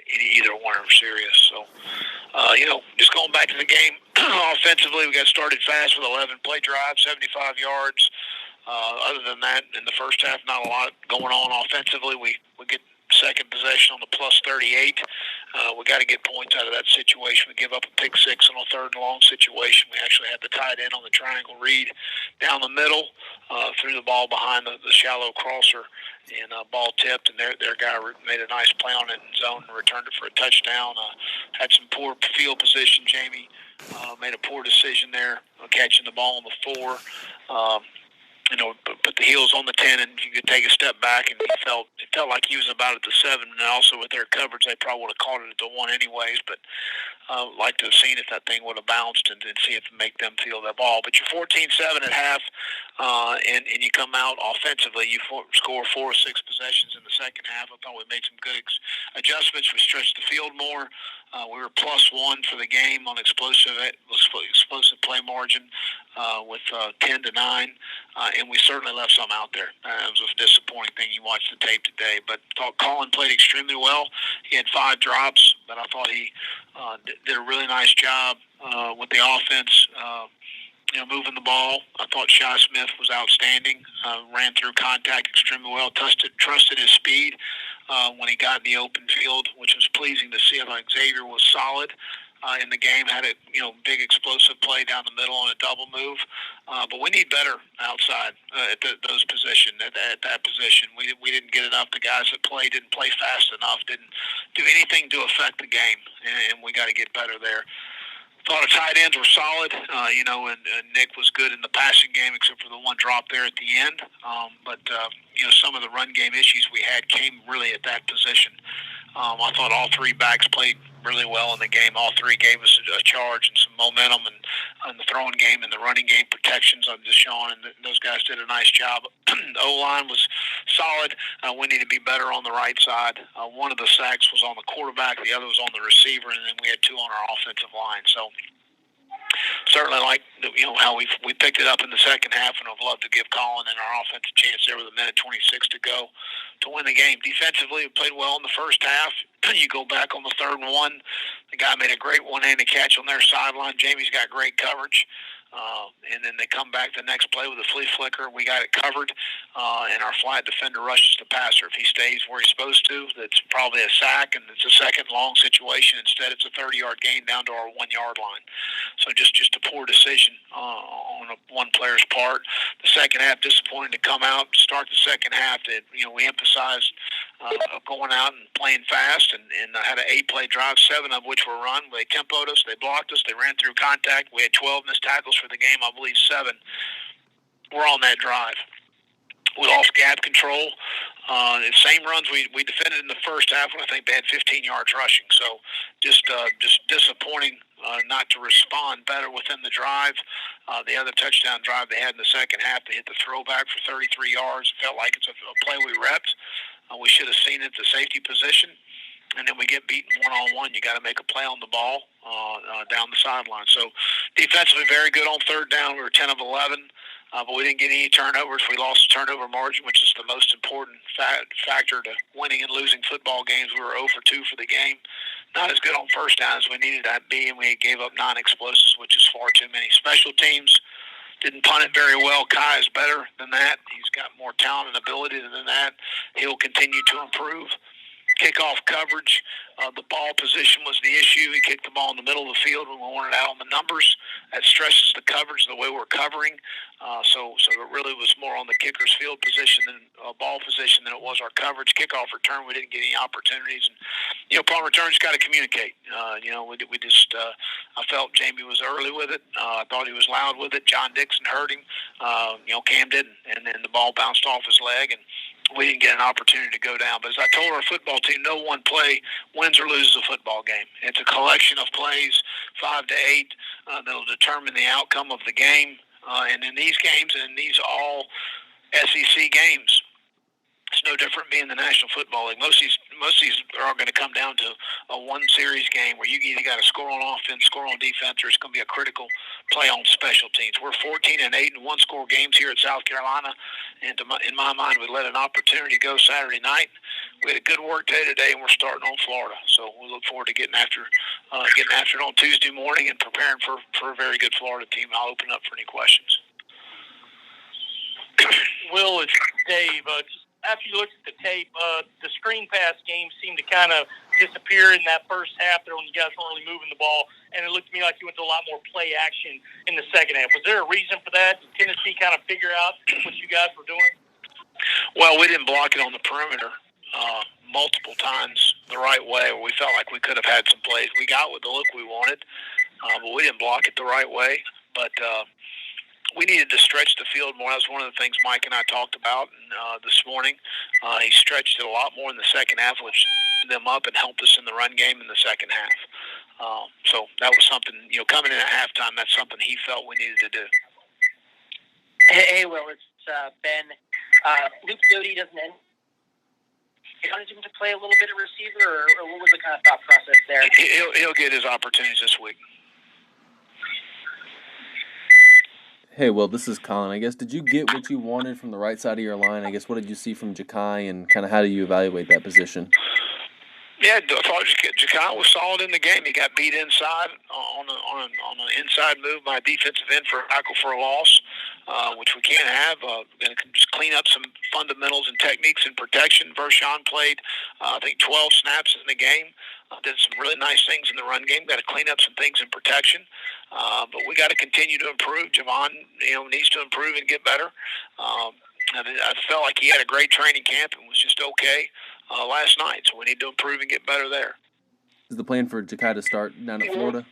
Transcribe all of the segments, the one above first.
either one are serious. So, just going back to the game, offensively, we got started fast with 11 play drives, 75 yards. Other than that, in the first half, not a lot going on offensively. We get second possession on the plus 38. We got to get points out of that situation. We give up a pick six on a third and long situation. We actually had the tight end on the triangle read down the middle, threw the ball behind the shallow crosser, and ball tipped, and their guy made a nice play on it in zone and returned it for a touchdown. Had some poor field position. Jamie made a poor decision there, catching the ball on the 4. Put the heels on the 10, and you could take a step back, and it felt like he was about at the 7. And also with their coverage, they probably would have caught it at the 1 anyways. But like to have seen if that thing would have bounced and see if it make them feel that ball. But you're 14-7 at half, and you come out offensively. You score 4 or 6 possessions in the second half. I thought we made some good adjustments. We stretched the field more. We were +1 for the game on explosive play margin with 10-9, and we certainly left some out there. It was a disappointing thing. You watched the tape today, but thought Colin played extremely well. He had 5 drops, but I thought he did a really nice job with the offense. Moving the ball. I thought Shy Smith was outstanding. Ran through contact extremely well. Trusted his speed when he got in the open field, which was pleasing to see. I thought Xavier was solid in the game. Had a big explosive play down the middle on a double move. But we need better outside at those positions. At that position, we didn't get enough. The guys that didn't play fast enough. Didn't do anything to affect the game, and we got to get better there. Thought our tight ends were solid, and Nick was good in the passing game except for the one drop there at the end. But some of the run game issues we had came really at that position. I thought all 3 backs played really well in the game. All 3 gave us a charge and some momentum and the throwing game and the running game protections on Deshaun, and those guys did a nice job. The O-line was solid. We need to be better on the right side. One of the sacks was on the quarterback, the other was on the receiver, and then we had 2 on our offensive line. So certainly like how we picked it up in the second half, and I'd love to give Colin and our offense a chance there with a minute 26 to go to win the game. Defensively, we played well in the first half. You go back on the 3rd and 1, the guy made a great one-handed catch on their sideline. Jamie's got great coverage. And then they come back the next play with a flea flicker. We got it covered, and our flat defender rushes the passer. If he stays where he's supposed to, that's probably a sack, and it's a second long situation. Instead, it's a 30-yard gain down to our 1-yard line. So just a poor decision on one player's part. The second half, disappointing to come out, start the second half. That we emphasized going out and playing fast, and had an 8-play drive, 7 of which were run. They tempoed us, they blocked us, they ran through contact. We had 12 missed tackles for the game. I believe 7 were on that drive. We lost gap control. The same runs we defended in the first half, when I think they had 15 yards rushing. So just disappointing not to respond better within the drive. The other touchdown drive they had in the second half, they hit the throwback for 33 yards. Felt like it's a play we repped. We should have seen it at the safety position. And then we get beaten one-on-one. You got to make a play on the ball down the sideline. So defensively very good on 3rd down. We were 10 of 11, but we didn't get any turnovers. We lost the turnover margin, which is the most important factor to winning and losing football games. We were 0 for 2 for the game. Not as good on 1st down as we needed to be, and we gave up 9 explosives, which is far too many. Special teams didn't punt it very well. Kai is better than that. He's got more talent and ability than that. He'll continue to improve. Kickoff coverage, the ball position was the issue. He kicked the ball in the middle of the field when we wanted out on the numbers. That stresses the coverage, the way we're covering. So it really was more on the kicker's field position than ball position than it was our coverage. Kickoff return, we didn't get any opportunities. And, upon return, just got to communicate. I felt Jamie was early with it. I thought he was loud with it. John Dixon heard him. Cam didn't. And then the ball bounced off his leg, and we didn't get an opportunity to go down. But as I told our football team, no one play wins or loses a football game. It's a collection of plays, 5 to 8, that'll determine the outcome of the game. And in these games, and in these all SEC games, it's no different being the National Football League. Most of these are all going to come down to a one-series game where you either got to score on offense, score on defense, or it's going to be a critical play on special teams. We're 14-8 in one-score games here at South Carolina, and in my mind, we let an opportunity go Saturday night. We had a good work day today, and we're starting on Florida. So we look forward to getting after it on Tuesday morning and preparing for a very good Florida team. I'll open up for any questions. Will, it's Dave. Just after you looked at the tape, the screen pass game seemed to kind of disappear in that first half there when you guys weren't really moving the ball, and it looked to me like you went to a lot more play action in the second half. Was there a reason for that? Did Tennessee kind of figure out what you guys were doing? Well, we didn't block it on the perimeter multiple times the right way, or we felt like we could have had some plays. We got with the look we wanted, but we didn't block it the right way. But we needed to stretch the field more. That was one of the things Mike and I talked about this morning. He stretched it a lot more in the second half, which them up and helped us in the run game in the second half. So that was something, coming in at halftime, that's something he felt we needed to do. Hey, Will, it's Ben. Luke Doty doesn't end. You wanted him to play a little bit of receiver, or what was the kind of thought process there? He'll get his opportunities this week. Hey, Will, this is Colin. I guess, did you get what you wanted from the right side of your line? I guess, what did you see from Ja'Kai, and kind of how do you evaluate that position? Yeah, I thought Ja'Kai was solid in the game. He got beat inside on an inside move by a defensive end for a tackle for a loss, which we can't have. And just clean up some fundamentals and techniques in protection. Vershawn played, I think, 12 snaps in the game. Did some really nice things in the run game. Got to clean up some things in protection. But we got to continue to improve. Javon, needs to improve and get better. I felt like he had a great training camp and was just okay last night. So we need to improve and get better there. Is the plan for Ja'Kai to start down in Florida?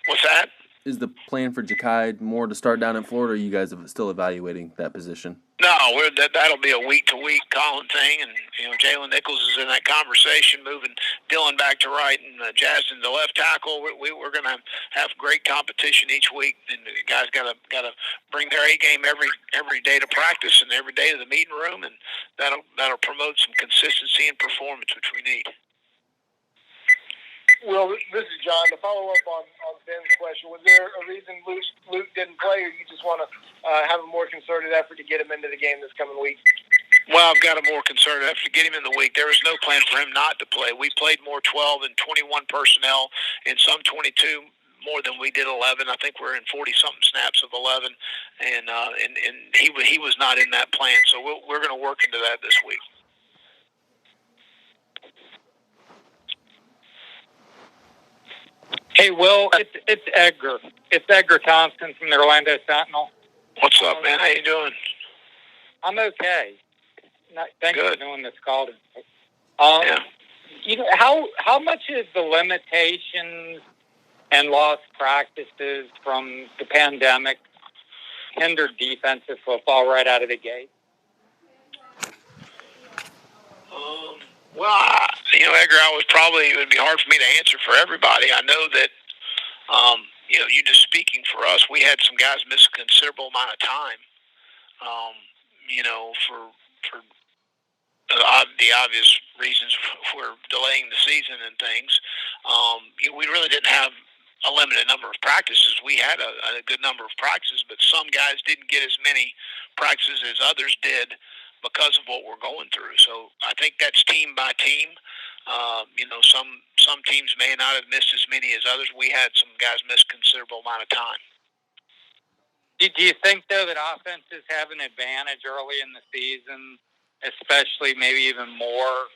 What's that? Is the plan for Ja'Kai more to start down in Florida, or are you guys still evaluating that position? No, that'll be a week-to-week Colin thing, and Jalen Nichols is in that conversation, moving Dylan back to right and Jasmine to left tackle. We're going to have great competition each week, and the guys got to bring their A game every day to practice and every day to the meeting room, and that'll promote some consistency and performance, which we need. Well, this is John. To follow up on Ben's question, was there a reason Luke didn't play, or you just want to have a more concerted effort to get him into the game this coming week? Well, I've got a more concerted effort to get him in the week. There was no plan for him not to play. We played more 12 and 21 personnel, and some 22 more than we did 11. I think we're in 40-something snaps of 11, and he was not in that plan. So we're going to work into that this week. Hey, Will, it's Edgar. It's Edgar Thompson from the Orlando Sentinel. What's up, man? How you doing? I'm okay. Thanks Good. for doing this call. Yeah. How much is the limitations and lost practices from the pandemic hindered defensive football right out of the gate? Well, Edgar, it would be hard for me to answer for everybody. I know that, you just speaking for us, we had some guys miss a considerable amount of time, for the obvious reasons for delaying the season and things. We really didn't have a limited number of practices. We had a good number of practices, but some guys didn't get as many practices as others did because of what we're going through. So I think that's team by team. Some teams may not have missed as many as others. We had some guys miss a considerable amount of time. Do you think, though, that offenses have an advantage early in the season, especially maybe even more?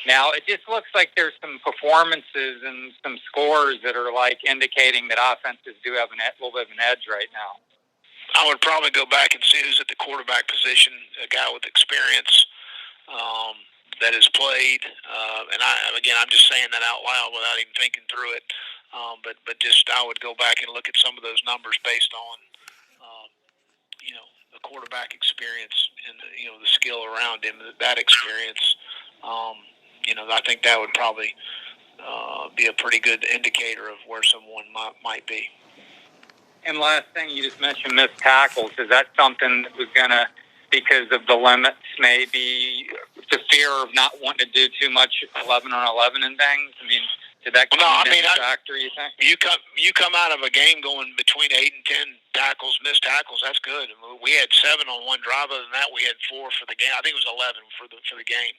Now, it just looks like there's some performances and some scores that are indicating that offenses do have a little bit of an edge right now. I would probably go back and see who's at the quarterback position, a guy with experience that has played. And I'm just saying that out loud without even thinking through it. But I would go back and look at some of those numbers based on, the quarterback experience and the skill around him. That experience, I think that would probably be a pretty good indicator of where someone might be. And last thing, you just mentioned missed tackles. Is that something that was going to because of the limits, maybe the fear of not wanting to do too much 11 on 11 and things? I mean, did that come in a factor, you think? You come out of a game going between 8 and 10 tackles, missed tackles. That's good. We had 7 on one drive. Other than that, we had 4 for the game. I think it was 11 for the game.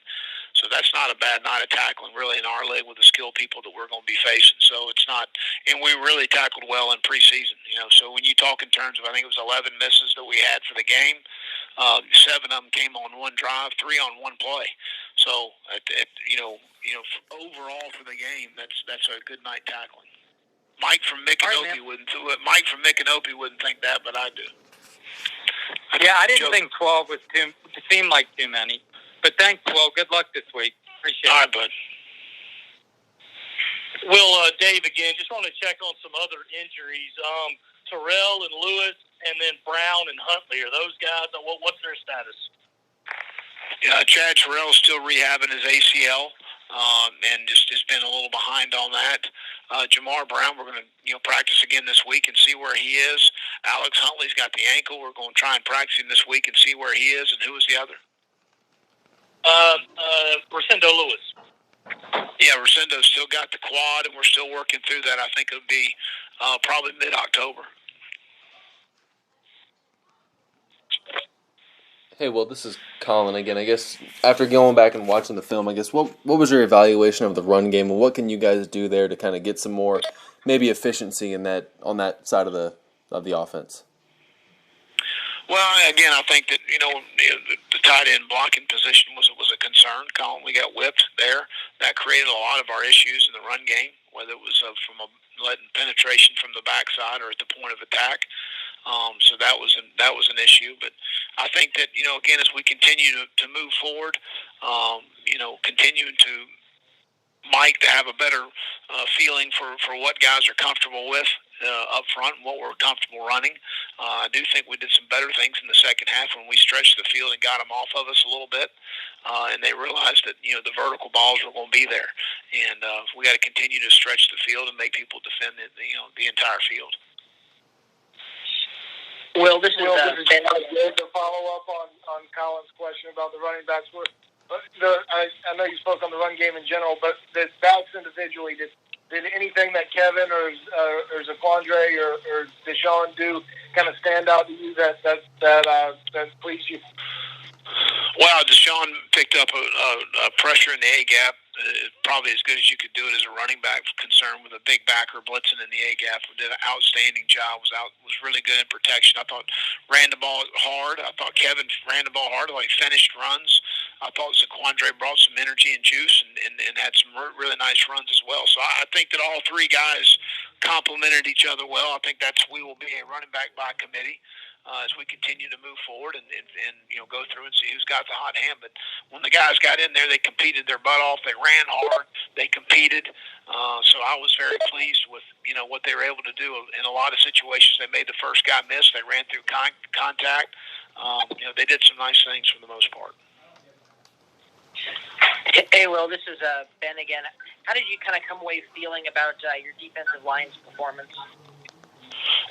So that's not a bad night of tackling, really, in our league with the skilled people that we're going to be facing. So it's not, and we really tackled well in preseason. So when you talk in terms of, I think it was 11 misses that we had for the game, 7 of them came on one drive, 3 on one play. So overall for the game, that's a good night tackling. Mike from Micanopy wouldn't think that, but I do. I didn't think 12 seemed like too many. But thanks, Will. Good luck this week. Appreciate it. All right, bud. Will, Dave again. Just want to check on some other injuries. Terrell and Lewis, and then Brown and Huntley. Are those guys? What's their status? Yeah, Chad Terrell's still rehabbing his ACL, and just has been a little behind on that. Jamar Brown, we're going to practice again this week and see where he is. Alex Huntley's got the ankle. We're going to try and practice him this week and see where he is. And who is the other? Rosendo Lewis. Yeah, Rosendo's still got the quad, and we're still working through that. I think it'll be probably mid-October. Hey, well, this is Colin again. I guess after going back and watching the film, I guess what was your evaluation of the run game, and what can you guys do there to kind of get some more maybe efficiency in that on that side of the offense? Well, again, I think that the tight end blocking position was a concern. Colin, we got whipped there. That created a lot of our issues in the run game, whether it was from letting penetration from the backside or at the point of attack. So that was an issue. But I think that again, as we continue to move forward, continuing to Mike to have a better feeling for what guys are comfortable with up front and what we're comfortable running. I do think we did some better things in the second half when we stretched the field and got them off of us a little bit, and they realized that the vertical balls were going to be there, and we got to continue to stretch the field and make people defend the entire field. Will, this is Ben. To follow up on Colin's question about the running backs. I know you spoke on the run game in general, but the backs individually, did anything that Kevin or Zaquandre or Deshaun do kind of stand out to you that pleased you? Well, Deshaun picked up a pressure in the A-gap, probably as good as you could do it as a running back concerned with a big backer blitzing in the A-gap. Did an outstanding job, was really good in protection. I thought ran the ball hard. I thought Kevin ran the ball hard, like finished runs. I thought Zaquandre brought some energy and juice and had some really nice runs as well. So I think that all three guys complemented each other well. I think we will be a running back by committee as we continue to move forward and go through and see who's got the hot hand. But when the guys got in there, they competed their butt off. They ran hard. They competed. So I was very pleased with what they were able to do in a lot of situations. They made the first guy miss. They ran through contact. They did some nice things for the most part. Hey, Will, this is Ben again. How did you kind of come away feeling about your defensive line's performance?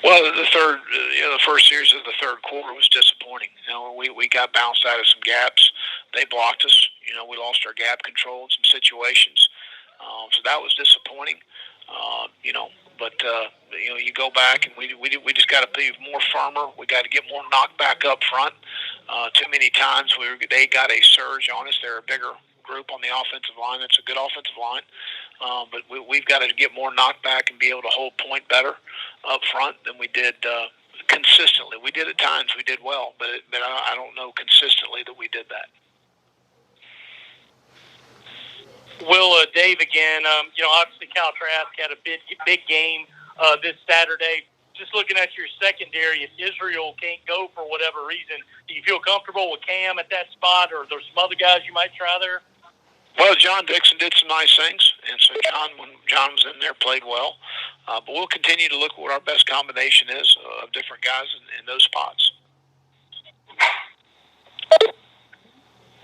Well, the first series of the third quarter was disappointing. We got bounced out of some gaps. They blocked us. We lost our gap control in some situations. So that was disappointing. But you go back and we just got to be more firmer. We got to get more knockback up front. Too many times they got a surge on us. They're a bigger group on the offensive line. It's a good offensive line. But we've got to get more knockback and be able to hold point better up front than we did consistently. We did at times. We did well, but I don't know consistently that we did that. Will, Dave again. Obviously Cal Trask had a big game this Saturday. Just looking at your secondary, if Israel can't go for whatever reason, do you feel comfortable with Cam at that spot, or are there some other guys you might try there? Well, John Dixon did some nice things, and so when John was in there, played well. But we'll continue to look at what our best combination is of different guys in those spots.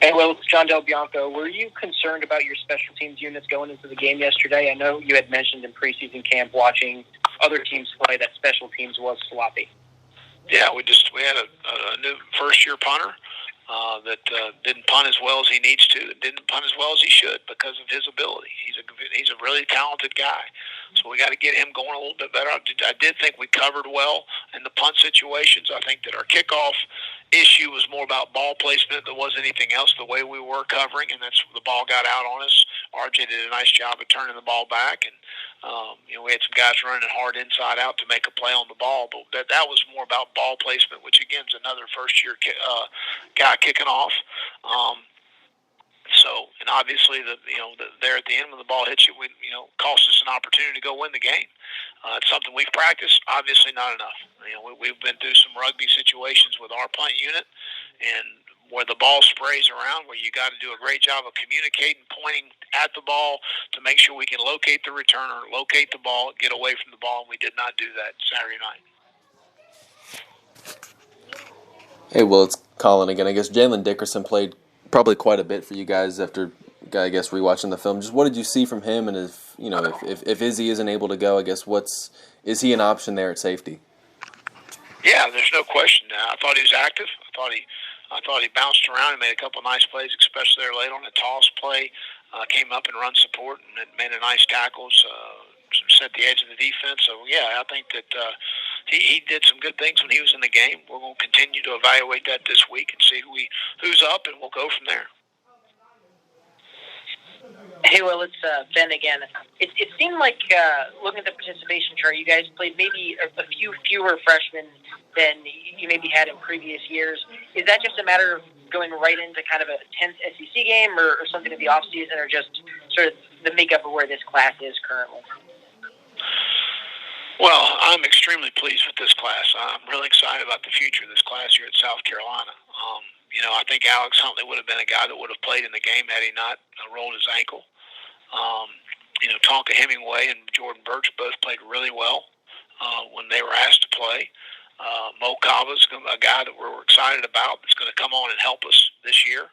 Hey, well, it's John Del Bianco. Were you concerned about your special teams units going into the game yesterday? I know you had mentioned in preseason camp watching other teams play that special teams was sloppy. Yeah, we had a new first-year punter that didn't punt as well as he needs to, and didn't punt as well as he should because of his ability. He's a really talented guy, so we got to get him going a little bit better. I did think we covered well in the punt situations. I think that our kickoff issue was more about ball placement than was anything else. The way we were covering, and that's the ball got out on us. RJ did a nice job of turning the ball back, and we had some guys running hard inside out to make a play on the ball, but that was more about ball placement, which again is another first year guy kicking off. And obviously, there at the end when the ball hits you, cost us an opportunity to go win the game. It's something we've practiced. Obviously, not enough. We've been through some rugby situations with our punt unit, and where the ball sprays around, where you got to do a great job of communicating, pointing at the ball to make sure we can locate the returner, locate the ball, get away from the ball, and we did not do that Saturday night. Hey, well, it's Colin again. I guess Jalen Dickerson played probably quite a bit for you guys after, I guess, rewatching the film. Just what did you see from him, and if Izzy isn't able to go, I guess is he an option there at safety? Yeah, there's no question. I thought he was active. I thought he bounced around and made a couple of nice plays, especially there late on the toss play. Came up and run support and made a nice tackles. Set the edge of the defense. So yeah, I think that he did some good things when he was in the game. We're going to continue to evaluate that this week and see who's up, and we'll go from there. Hey, well, it's Ben again. It seemed like, looking at the participation chart, you guys played maybe a few fewer freshmen than you maybe had in previous years. Is that just a matter of going right into kind of a tense SEC game or something in the offseason, or just sort of the makeup of where this class is currently? Well, I'm extremely pleased with this class. I'm really excited about the future of this class here at South Carolina. I think Alex Huntley would have been a guy that would have played in the game had he not rolled his ankle. Tonka Hemingway and Jordan Birch both played really well when they were asked to play. Mo Cava's a guy that we're excited about that's going to come on and help us this year.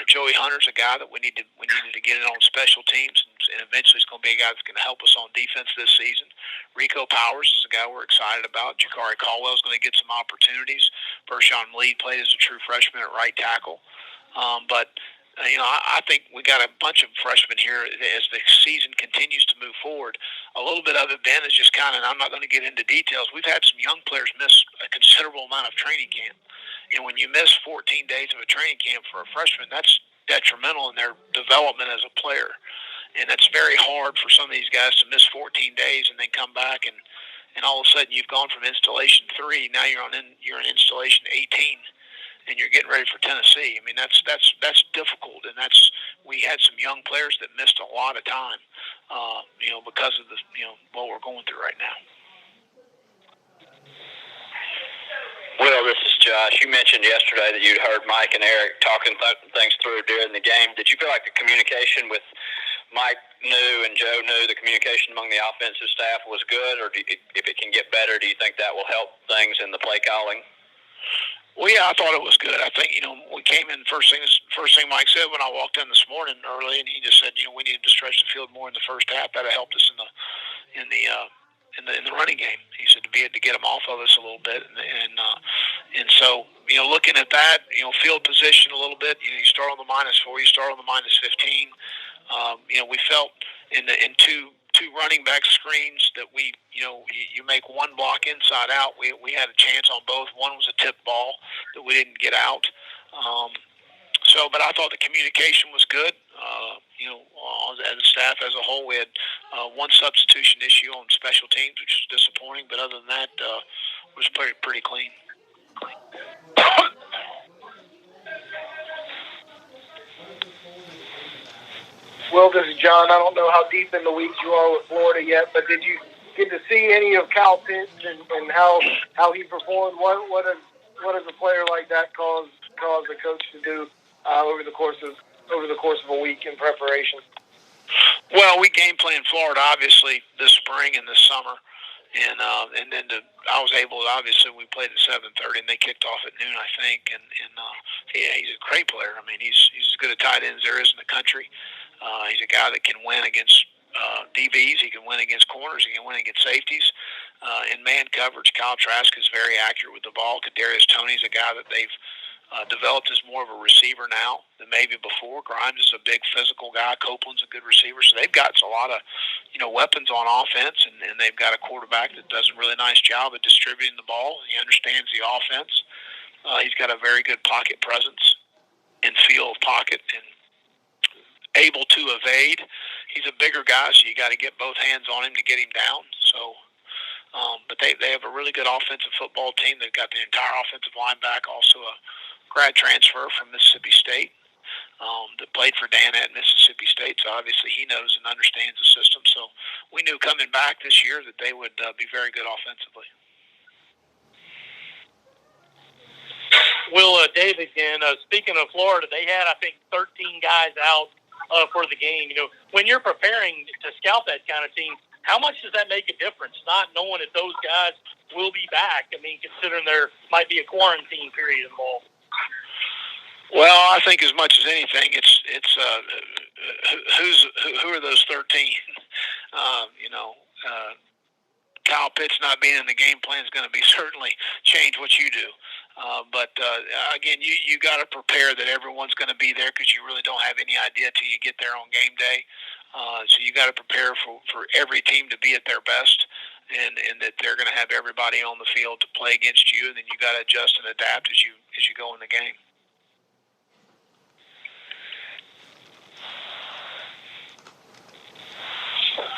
Joey Hunter's a guy that we needed to get in on special teams, and eventually he's going to be a guy that's going to help us on defense this season. Rico Powers is a guy we're excited about. Jakari Caldwell's going to get some opportunities. Bershawn Mead played as a true freshman at right tackle. I think we got a bunch of freshmen here as the season continues to move forward. A little bit of it, Ben, is just kind of, I'm not going to get into details. We've had some young players miss a considerable amount of training camp. And when you miss 14 days of a training camp for a freshman, that's detrimental in their development as a player. And that's very hard for some of these guys to miss 14 days and then come back and all of a sudden you've gone from installation 3, now you're in installation 18. And you're getting ready for Tennessee. I mean, that's difficult, and we had some young players that missed a lot of time, because of what we're going through right now. Will, this is Josh. You mentioned yesterday that you'd heard Mike and Eric talking things through during the game. Did you feel like the communication with Mike knew and Joe knew, the communication among the offensive staff was good, or if it can get better, do you think that will help things in the play calling? Well, yeah, I thought it was good. I think, we came in, first thing Mike said when I walked in this morning early, and he just said, we needed to stretch the field more in the first half. That helped us in the running game. He said to get them off of us a little bit, and so looking at that, field position a little bit. You start on the -4, you start on the -15. We felt in two running back screens that you make one block inside out. We had a chance on both. One was a tip ball that we didn't get out. But I thought the communication was good. As a staff as a whole, we had one substitution issue on special teams, which was disappointing. But other than that, it was pretty clean. Will, this is John. I don't know how deep in the weeds you are with Florida yet, but did you get to see any of Cal Pitts and how he performed? What does a player like that cause the coach to do over the course of a week in preparation? Well, we game plan Florida obviously this spring and this summer, and then I was able to, obviously we played at 7:30 and they kicked off at noon, I think, and yeah, he's a great player. I mean, he's as good a tight end as there is in the country. He's a guy that can win against DBs. He can win against corners. He can win against safeties. In man coverage, Kyle Trask is very accurate with the ball. Kadarius Toney's a guy that they've developed as more of a receiver now than maybe before. Grimes is a big physical guy. Copeland's a good receiver. So they've got a lot of, weapons on offense, and they've got a quarterback that does a really nice job of distributing the ball. He understands the offense. He's got a very good pocket presence and feel of pocket and able to evade. He's a bigger guy, so you got to get both hands on him to get him down. So, but they have a really good offensive football team. They've got the entire offensive line back, also a grad transfer from Mississippi State that played for Dan at Mississippi State. So obviously he knows and understands the system. So we knew coming back this year that they would be very good offensively. Will, Dave again, speaking of Florida, they had, I think, 13 guys out for the game. When you're preparing to scout that kind of team, how much does that make a difference, not knowing if those guys will be back? I mean, considering there might be a quarantine period involved. Well, I think as much as anything, it's who are those 13? Kyle Pitts not being in the game plan is going to be certainly change what you do. But again, you got to prepare that everyone's going to be there because you really don't have any idea till you get there on game day. So you got to prepare for every team to be at their best, and that they're going to have everybody on the field to play against you. And then you got to adjust and adapt as you go in the game.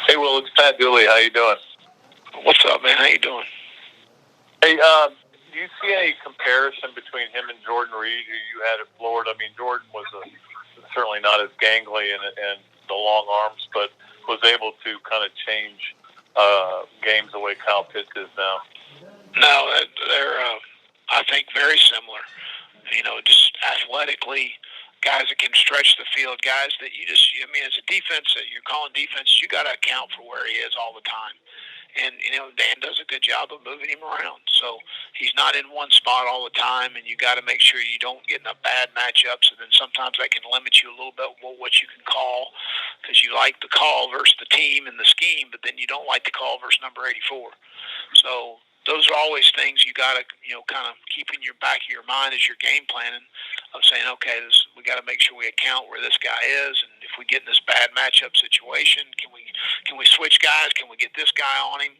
Hey, Will, it's Pat Dooley. How you doing? What's up, man? How you doing? Hey, do you see any comparison between him and Jordan Reed, who you had at Florida? I mean, Jordan was certainly not as gangly and the long arms, but was able to kind of change games the way Kyle Pitts is now. No, they're I think very similar. Just athletically, guys that can stretch the field, guys that as a defense, you're calling defense, you got to account for where he is all the time. And, Dan does a good job of moving him around. So he's not in one spot all the time, and you got to make sure you don't get in a bad matchup. So then sometimes that can limit you a little bit what you can call, because you like the call versus the team and the scheme, but then you don't like the call versus number 84. So those are always things you got to, kind of keep in your back of your mind as you're game planning, of saying, okay, we got to make sure we account where this guy is, and if we get in this bad matchup situation, can we switch guys? Can we get this guy on him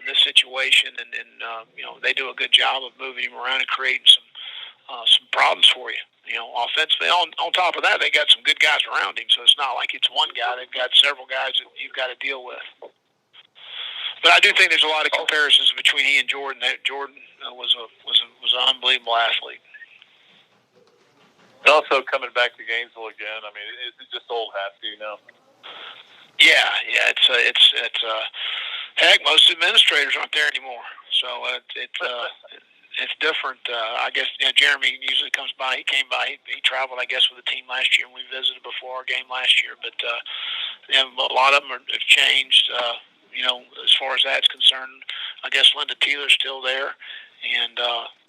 in this situation? And they do a good job of moving him around and creating some problems for you. Offensively. On top of that, they got some good guys around him, so it's not like it's one guy. They've got several guys that you've got to deal with. But I do think there's a lot of comparisons between he and Jordan. Jordan was an unbelievable athlete. And also coming back to Gainesville again. I mean, is it just old hat to you now? Yeah. It's heck, most administrators aren't there anymore, so it's different. I guess Jeremy usually comes by. He came by. He traveled, I guess, with the team last year, and we visited before our game last year. But a lot of them have changed. As far as that's concerned, I guess Linda Teeler's still there, and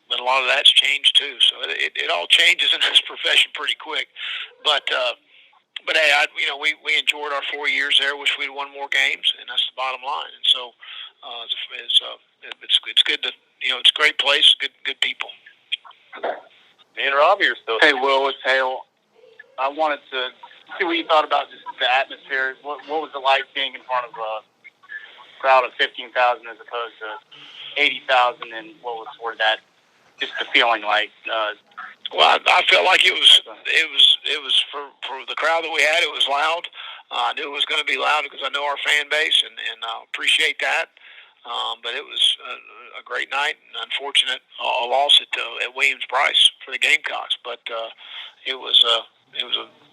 but a lot of that's changed too. So it all changes in this profession pretty quick. But hey, we enjoyed our 4 years there. Wish we'd won more games, and that's the bottom line. And so it's good to it's a great place, good people. Me and Robbie are still. Hey, Will, it's Hale. I wanted to see what you thought about just the atmosphere. What was it like being in front of a crowd of 15,000 as opposed to 80,000, and what was sort of that, just the feeling like? Well, I felt like it was for the crowd that we had. It was loud. I knew it was going to be loud because I know our fan base, and I appreciate that. But it was a great night, and unfortunate a loss at Williams-Brice for the Gamecocks. But it was a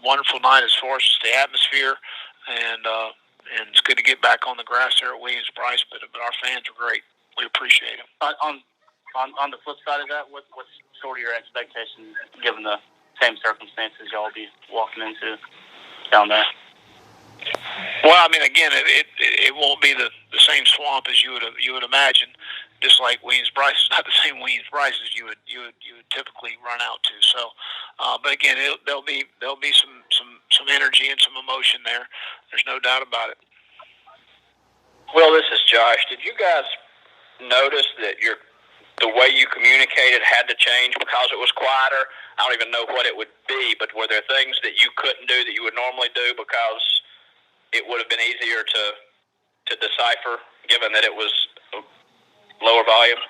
wonderful night as far as the atmosphere, and it's good to get back on the grass there at Williams-Brice. But our fans are great. We appreciate them. On the flip side of that, what's sort of your expectations given the same circumstances y'all be walking into down there? Well, I mean, again, it won't be the same swamp as you would imagine. Just like Williams-Brice is not the same Williams-Brice as you would typically run out to. So, but again, there'll be some energy and some emotion there. There's no doubt about it. Well, this is Josh. Did you guys notice that your the way you communicated had to change because it was quieter? I don't even know what it would be, but were there things that you couldn't do that you would normally do because it would have been easier to decipher, given that it was lower volume?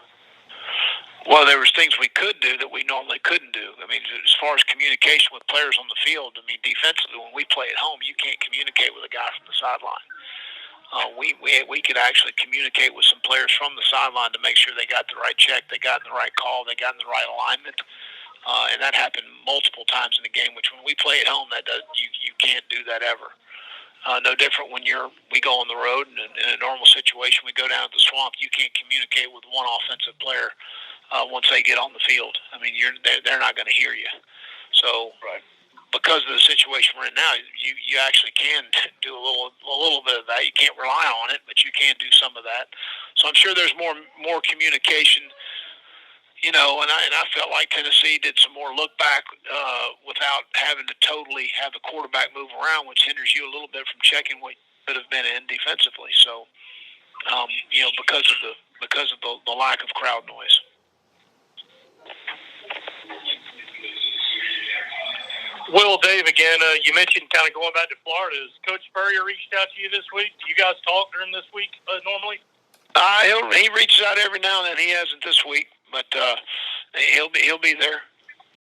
Well, there was things we could do that we normally couldn't do. I mean, as far as communication with players on the field, I mean, defensively, when we play at home, you can't communicate with a guy from the sideline. We could actually communicate with some players from the sideline to make sure they got the right check, they got in the right call, they got in the right alignment, and that happened multiple times in the game. Which when we play at home, you can't do that ever. No different when we go on the road and in a normal situation. We go down to the swamp. You can't communicate with one offensive player once they get on the field. I mean, they're not going to hear you. So, because of the situation we're in now, you actually can do a little bit of that. You can't rely on it, but you can do some of that. So I'm sure there's more communication. You know, and I felt like Tennessee did some more look back without having to totally have the quarterback move around, which hinders you a little bit from checking what could have been in defensively. So, you know, because of the lack of crowd noise. Will, Dave, again, you mentioned kind of going back to Florida. Has Coach Spurrier reached out to you this week? Do you guys talk during this week normally? He reaches out every now and then. He hasn't this week, but he'll be there.